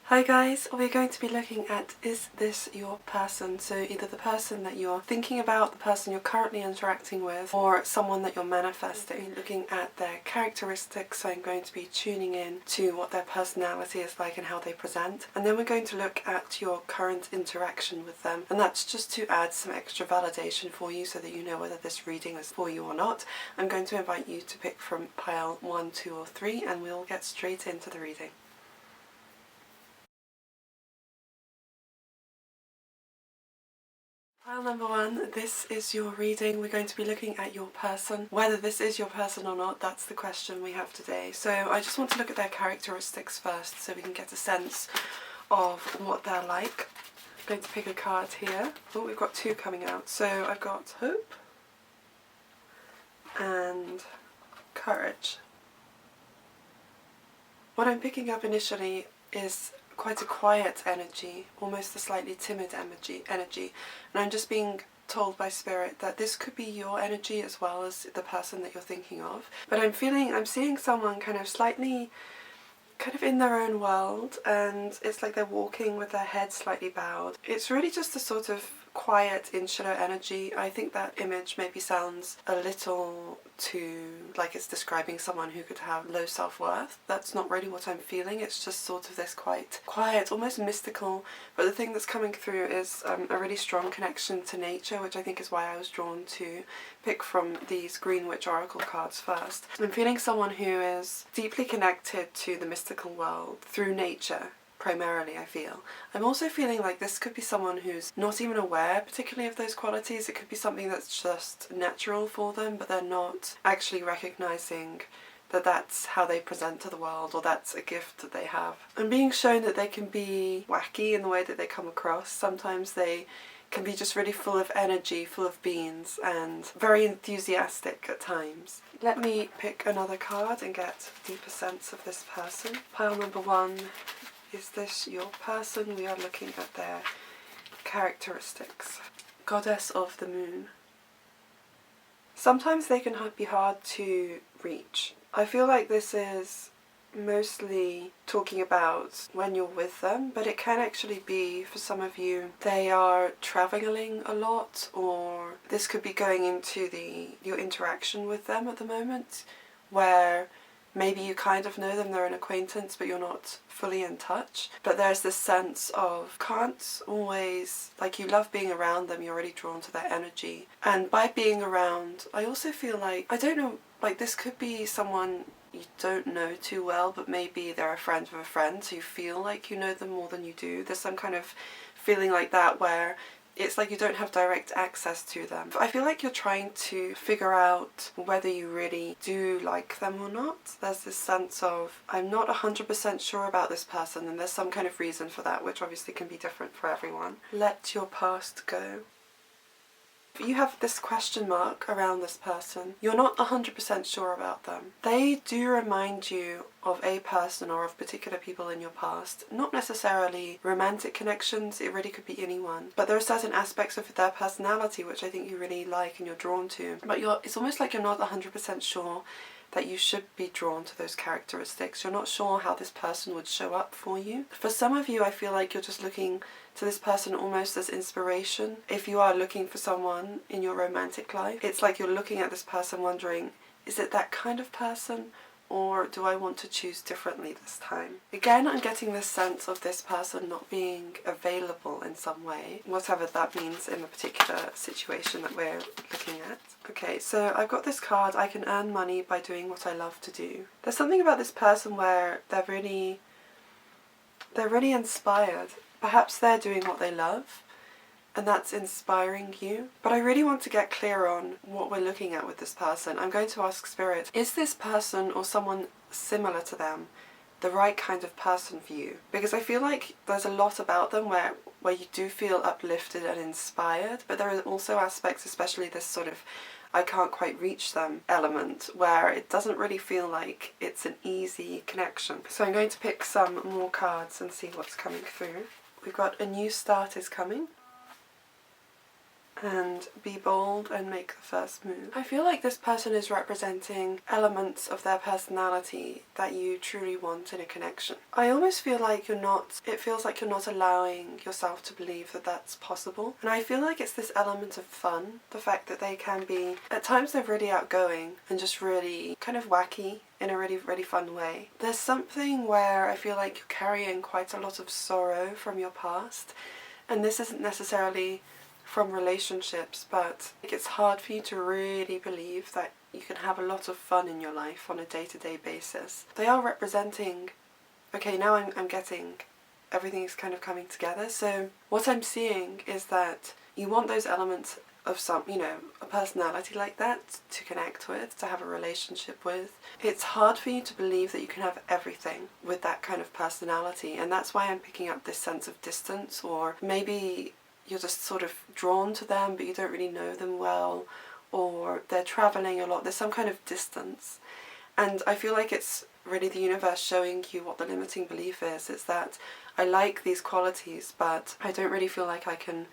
Hi guys, we're going to be looking at is this your person? So either the person that you're thinking about, the person you're currently interacting with, or someone that you're manifesting. Looking at their characteristics, so I'm going to be tuning in to what their personality is like and how they present. And then we're going to look at your current interaction with them. And that's just to add some extra validation for you so that you know whether this reading is for you or not. I'm going to invite you to pick from pile 1, 2 or 3 and we'll get straight into the reading. Pile number 1, this is your reading. We're going to be looking at your person. Whether this is your person or not, that's the question we have today. So I just want to look at their characteristics first so we can get a sense of what they're like. I'm going to pick a card here. Oh, we've got 2 coming out. So I've got hope and courage. What I'm picking up initially is quite a quiet energy, almost a slightly timid energy, and I'm just being told by spirit that this could be your energy as well as the person that you're thinking of. But I'm seeing someone kind of in their own world, and it's like they're walking with their head slightly bowed. It's really just a sort of quiet, insular energy. I think that image maybe sounds a little too like it's describing someone who could have low self-worth. That's not really what I'm feeling. It's just sort of this quite quiet, almost mystical, but the thing that's coming through is a really strong connection to nature, which I think is why I was drawn to pick from these Green Witch Oracle cards first. I'm feeling someone who is deeply connected to the mystical world through nature. Primarily, I feel. I'm also feeling like this could be someone who's not even aware particularly of those qualities. It could be something that's just natural for them, but they're not actually recognizing that that's how they present to the world, or that's a gift that they have. I'm being shown that they can be wacky in the way that they come across. Sometimes they can be just really full of energy, full of beans, and very enthusiastic at times. Let me pick another card and get a deeper sense of this person. Pile number 1. Is this your person? We are looking at their characteristics. Goddess of the Moon. Sometimes they can be hard to reach. I feel like this is mostly talking about when you're with them, but it can actually be, for some of you, they are traveling a lot, or this could be going into your interaction with them at the moment, where maybe you kind of know them, they're an acquaintance, but you're not fully in touch. But there's this sense of can't always, like, you love being around them, you're already drawn to their energy. And by being around, I also feel like, I don't know, like this could be someone you don't know too well, but maybe they're a friend of a friend, so you feel like you know them more than you do. There's some kind of feeling like that where it's like you don't have direct access to them. I feel like you're trying to figure out whether you really do like them or not. There's this sense of, I'm not 100% sure about this person, and there's some kind of reason for that, which obviously can be different for everyone. Let your past go. You have this question mark around this person. You're not 100% sure about them. They do remind you of a person or of particular people in your past. Not necessarily romantic connections, it really could be anyone. But there are certain aspects of their personality which I think you really like and you're drawn to. But it's almost like you're not 100% sure that you should be drawn to those characteristics. You're not sure how this person would show up for you. For some of you, I feel like you're just looking to this person almost as inspiration. If you are looking for someone in your romantic life, it's like you're looking at this person wondering, is it that kind of person? Or do I want to choose differently this time? Again, I'm getting this sense of this person not being available in some way, whatever that means in the particular situation that we're looking at. Okay, so I've got this card, I can earn money by doing what I love to do. There's something about this person where they're really inspired. Perhaps they're doing what they love, and that's inspiring you. But I really want to get clear on what we're looking at with this person. I'm going to ask Spirit, is this person or someone similar to them the right kind of person for you? Because I feel like there's a lot about them where you do feel uplifted and inspired, but there are also aspects, especially this sort of I can't quite reach them element, where it doesn't really feel like it's an easy connection. So I'm going to pick some more cards and see what's coming through. We've got a new start is coming. and be bold and make the first move. I feel like this person is representing elements of their personality that you truly want in a connection. I almost feel like it feels like you're not allowing yourself to believe that that's possible. And I feel like it's this element of fun, the fact that they can be, at times they're really outgoing and just really kind of wacky in a really, really fun way. There's something where I feel like you're carrying quite a lot of sorrow from your past, and this isn't necessarily from relationships, but it's hard for you to really believe that you can have a lot of fun in your life on a day-to-day basis. They are representing, okay, now I'm getting everything's kind of coming together. So what I'm seeing is that you want those elements of some, a personality like that to connect with, to have a relationship with. It's hard for you to believe that you can have everything with that kind of personality, and that's why I'm picking up this sense of distance, or maybe you're just sort of drawn to them but you don't really know them well, or they're traveling a lot. There's some kind of distance, and I feel like it's really the universe showing you what the limiting belief is. It's that I like these qualities but I don't really feel like I can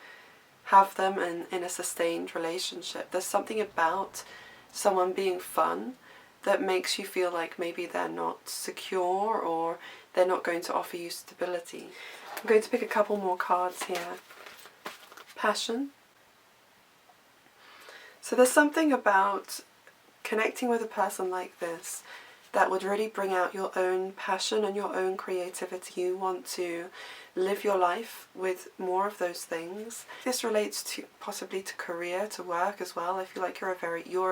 have them in a sustained relationship. There's something about someone being fun that makes you feel like maybe they're not secure or they're not going to offer you stability. I'm going to pick a couple more cards here. Passion. So there's something about connecting with a person like this that would really bring out your own passion and your own creativity. You want to live your life with more of those things. This relates to possibly to career, to work as well. I feel like you're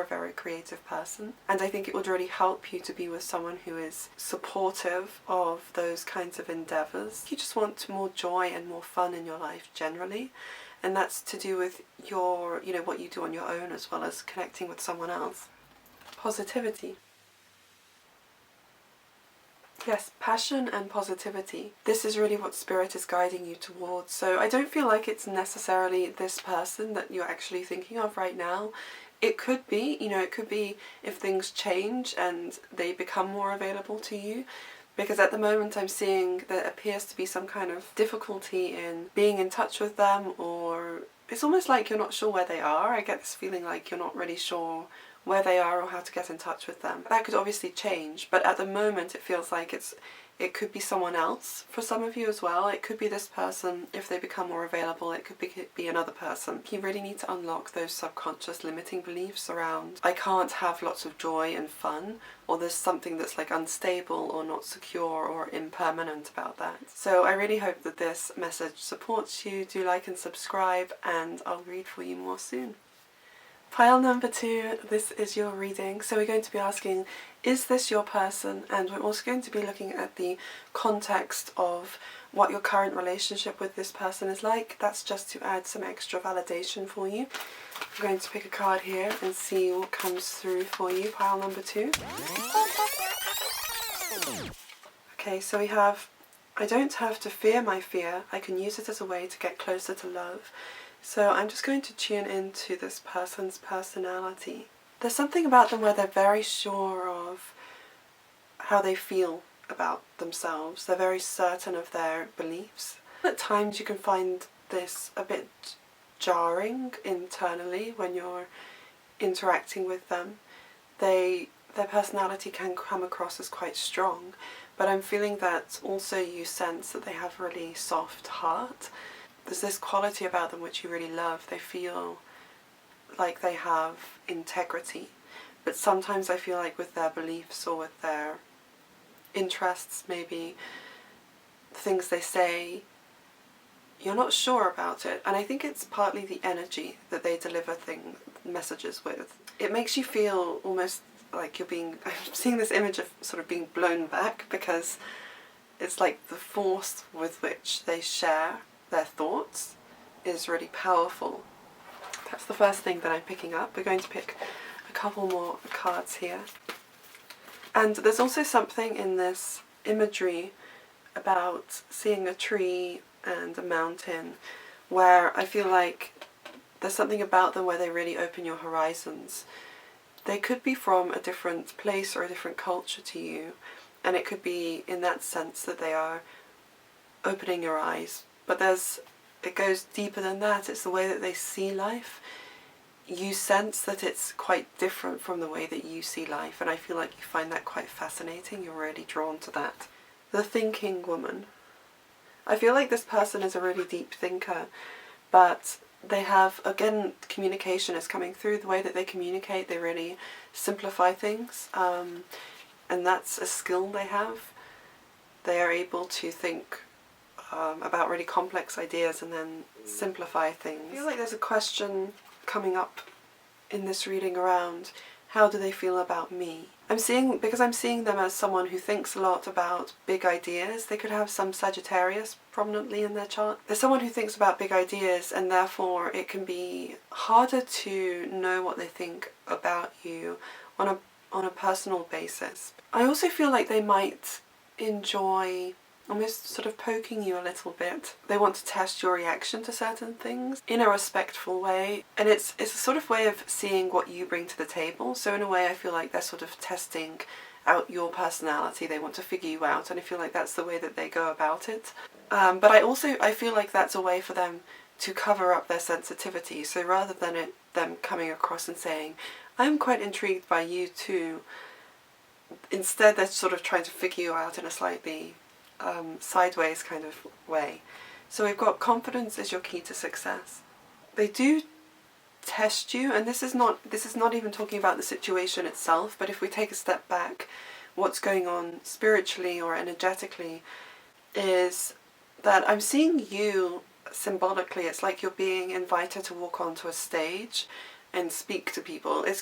a very creative person, and I think it would really help you to be with someone who is supportive of those kinds of endeavors. You just want more joy and more fun in your life generally, and that's to do with your, what you do on your own as well as connecting with someone else. Positivity. Yes, passion and positivity. This is really what Spirit is guiding you towards. So I don't feel like it's necessarily this person that you're actually thinking of right now. It could be, it could be if things change and they become more available to you. Because at the moment I'm seeing there appears to be some kind of difficulty in being in touch with them, or it's almost like you're not sure where they are. I get this feeling like you're not really sure where they are or how to get in touch with them. That could obviously change, but at the moment it feels like it could be someone else for some of you as well. It could be this person if they become more available. It could be another person. You really need to unlock those subconscious limiting beliefs around I can't have lots of joy and fun, or there's something that's like unstable or not secure or impermanent about that. So I really hope that this message supports you. Do like and subscribe, and I'll read for you more soon. Pile number 2, this is your reading. So we're going to be asking, is this your person? And we're also going to be looking at the context of what your current relationship with this person is like. That's just to add some extra validation for you. I'm going to pick a card here and see what comes through for you. Pile number 2. Okay, so we have, I don't have to fear my fear. I can use it as a way to get closer to love. So I'm just going to tune into this person's personality. There's something about them where they're very sure of how they feel about themselves. They're very certain of their beliefs. At times you can find this a bit jarring internally when you're interacting with them. Their personality can come across as quite strong, but I'm feeling that also you sense that they have a really soft heart. There's this quality about them which you really love. They feel like they have integrity, but sometimes I feel like with their beliefs or with their interests, maybe things they say, you're not sure about it. And I think it's partly the energy that they deliver messages with. It makes you feel almost like I'm seeing this image of sort of being blown back, because it's like the force with which they share their thoughts is really powerful. That's the first thing that I'm picking up. We're going to pick a couple more cards here. And there's also something in this imagery about seeing a tree and a mountain where I feel like there's something about them where they really open your horizons. They could be from a different place or a different culture to you, and it could be in that sense that they are opening your eyes. But there's it goes deeper than that. It's the way that they see life. You sense that it's quite different from the way that you see life, and I feel like you find that quite fascinating. You're really drawn to that. The thinking woman. I feel like this person is a really deep thinker, but they have, again, communication is coming through. The way that they communicate, they really simplify things, and that's a skill they have. They are able to think about really complex ideas and then simplify things. I feel like there's a question coming up in this reading around how do they feel about me. Because I'm seeing them as someone who thinks a lot about big ideas. They could have some Sagittarius prominently in their chart. There's someone who thinks about big ideas, and therefore it can be harder to know what they think about you on a personal basis. I also feel like they might enjoy almost sort of poking you a little bit. They want to test your reaction to certain things in a respectful way, and it's a sort of way of seeing what you bring to the table. So in a way I feel like they're sort of testing out your personality. They want to figure you out, and I feel like that's the way that they go about it. But I feel like that's a way for them to cover up their sensitivity. So rather than them coming across and saying, I'm quite intrigued by you too, instead they're sort of trying to figure you out in a slightly sideways kind of way. So we've got confidence is your key to success. They do test you, and this is not even talking about the situation itself, but if we take a step back, what's going on spiritually or energetically is that I'm seeing you symbolically. It's like you're being invited to walk onto a stage and speak to people. It's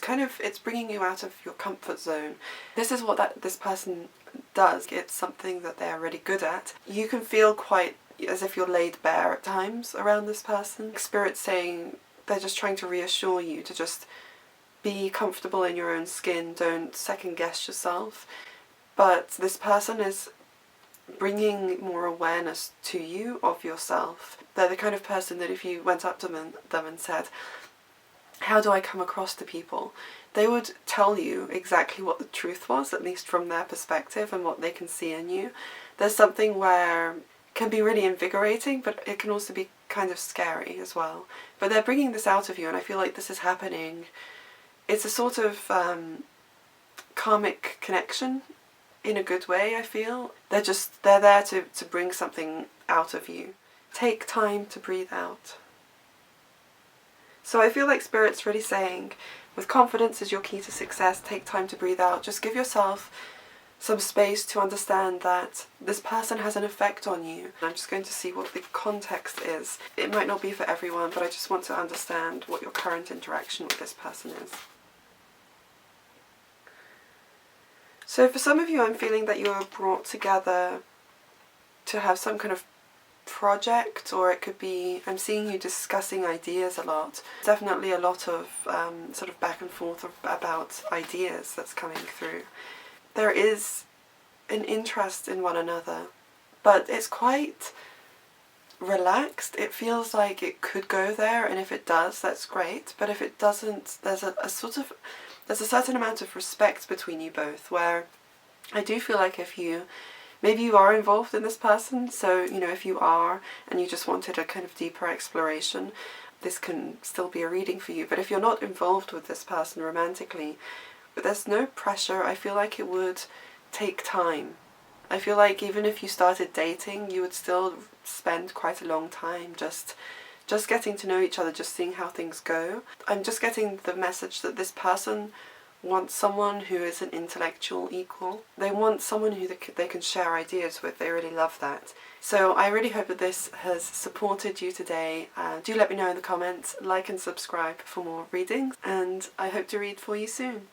bringing you out of your comfort zone. This is what this person does. It's something that they're really good at. You can feel quite as if you're laid bare at times around this person. Spirit's saying they're just trying to reassure you to just be comfortable in your own skin. Don't second guess yourself. But this person is bringing more awareness to you of yourself. They're the kind of person that if you went up to them and said, how do I come across to people? They would tell you exactly what the truth was, at least from their perspective and what they can see in you. There's something where it can be really invigorating, but it can also be kind of scary as well. But they're bringing this out of you, and I feel like this is happening. It's a sort of karmic connection in a good way, I feel. They're there to bring something out of you. Take time to breathe out. So I feel like Spirit's really saying, with confidence is your key to success, take time to breathe out. Just give yourself some space to understand that this person has an effect on you. I'm just going to see what the context is. It might not be for everyone, but I just want to understand what your current interaction with this person is. So for some of you, I'm feeling that you are brought together to have some kind of project, or it could be, I'm seeing you discussing ideas a lot. Definitely a lot of sort of back and forth about ideas that's coming through. There is an interest in one another, but it's quite relaxed. It feels like it could go there, and if it does, that's great. But if it doesn't, there's a certain amount of respect between you both, where I do feel like maybe you are involved in this person, so, if you are and you just wanted a kind of deeper exploration, this can still be a reading for you. But if you're not involved with this person romantically, but there's no pressure, I feel like it would take time. I feel like even if you started dating, you would still spend quite a long time just getting to know each other, just seeing how things go. I'm just getting the message that this person wants someone who is an intellectual equal. They want someone who they can share ideas with. They really love that. So I really hope that this has supported you today. Do let me know in the comments, like and subscribe for more readings, and I hope to read for you soon.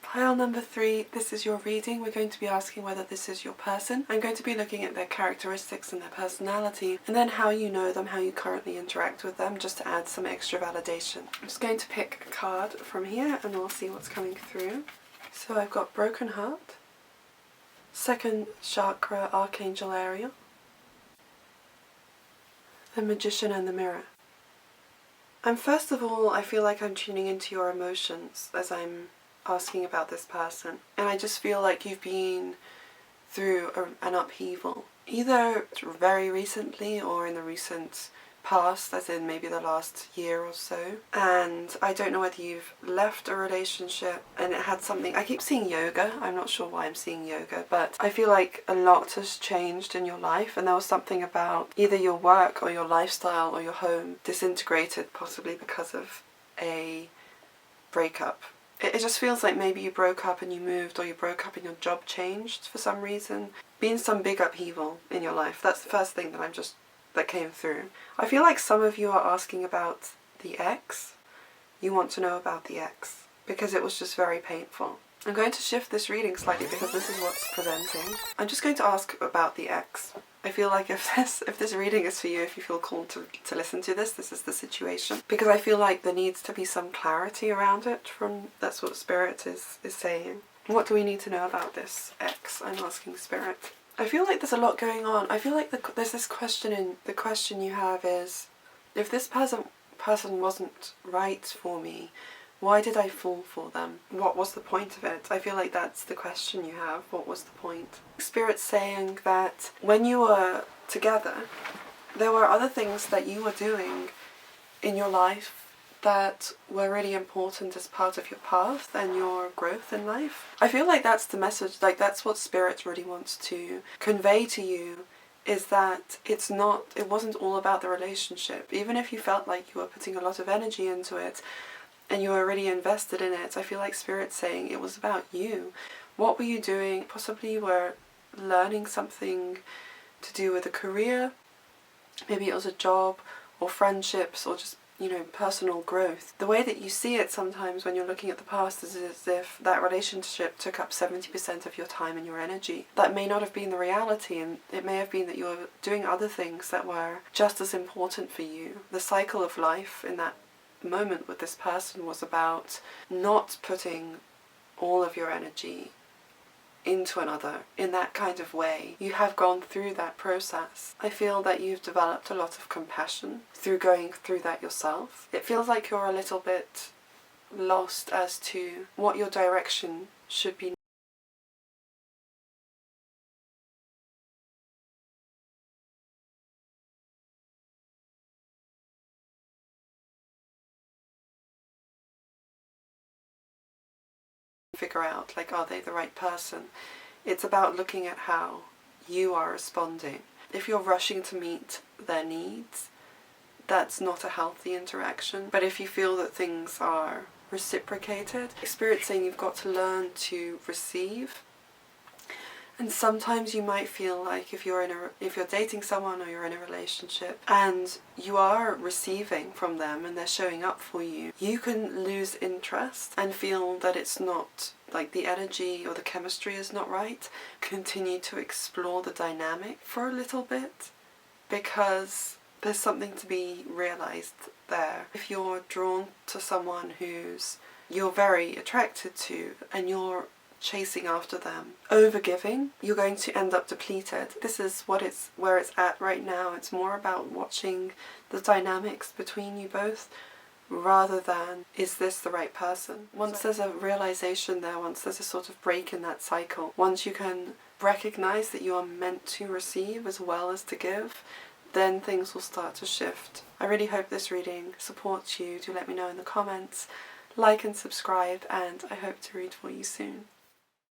Pile number 3, this is your reading. We're going to be asking whether this is your person. I'm going to be looking at their characteristics and their personality, and then how you know them, how you currently interact with them, just to add some extra validation. I'm just going to pick a card from here and we'll see what's coming through. So I've got Broken Heart, second chakra, Archangel Ariel, the Magician and the Mirror. First of all, I feel like I'm tuning into your emotions as I'm asking about this person, and I just feel like you've been through an upheaval, either very recently or in the recent past, as in maybe the last year or so. And I don't know whether you've left a relationship and it had something, I keep seeing yoga, I'm not sure why I'm seeing yoga, but I feel like a lot has changed in your life, and there was something about either your work or your lifestyle or your home disintegrated, possibly because of a breakup. It just feels like maybe you broke up and you moved, or you broke up and your job changed for some reason. Been some big upheaval in your life. That's the first thing that came through. I feel like some of you are asking about the ex. You want to know about the ex because it was just very painful. I'm going to shift this reading slightly because this is what's presenting. I'm just going to ask about the ex. I feel like if this reading is for you, if you feel called to listen to this is the situation. Because I feel like there needs to be some clarity around it. That's what Spirit is saying. What do we need to know about this ex? I'm asking Spirit. I feel like there's a lot going on. I feel like there's this question the question you have is, if this person wasn't right for me, why did I fall for them? What was the point of it? I feel like that's the question you have. What was the point? Spirit's saying that when you were together, there were other things that you were doing in your life that were really important as part of your path and your growth in life. I feel like that's the message, like that's what Spirit really wants to convey to you, is that it wasn't all about the relationship. Even if you felt like you were putting a lot of energy into it, and you were really invested in it, I feel like Spirit's saying it was about you. What were you doing? Possibly you were learning something to do with a career. Maybe it was a job or friendships or just, personal growth. The way that you see it sometimes when you're looking at the past is as if that relationship took up 70% of your time and your energy. That may not have been the reality, and it may have been that you were doing other things that were just as important for you. The cycle of life in that moment with this person was about not putting all of your energy into another in that kind of way. You have gone through that process. I feel that you've developed a lot of compassion through going through that yourself. It feels like you're a little bit lost as to what your direction should be. Figure out, like, are they the right person? It's about looking at how you are responding. If you're rushing to meet their needs, that's not a healthy interaction. But if you feel that things are reciprocated, Spirit's saying you've got to learn to receive. And sometimes you might feel like if you're dating someone or you're in a relationship and you are receiving from them and they're showing up for you, you can lose interest and feel that it's not, like, the energy or the chemistry is not right. Continue to explore the dynamic for a little bit, because there's something to be realized there. If you're drawn to someone you're very attracted to and you're chasing after them, over-giving, you're going to end up depleted. This is where it's at right now. It's more about watching the dynamics between you both rather than, is this the right person? Once there's a realization there, once there's a sort of break in that cycle, once you can recognize that you are meant to receive as well as to give, then things will start to shift. I really hope this reading supports you. Do let me know in the comments. Like and subscribe, and I hope to read for you soon.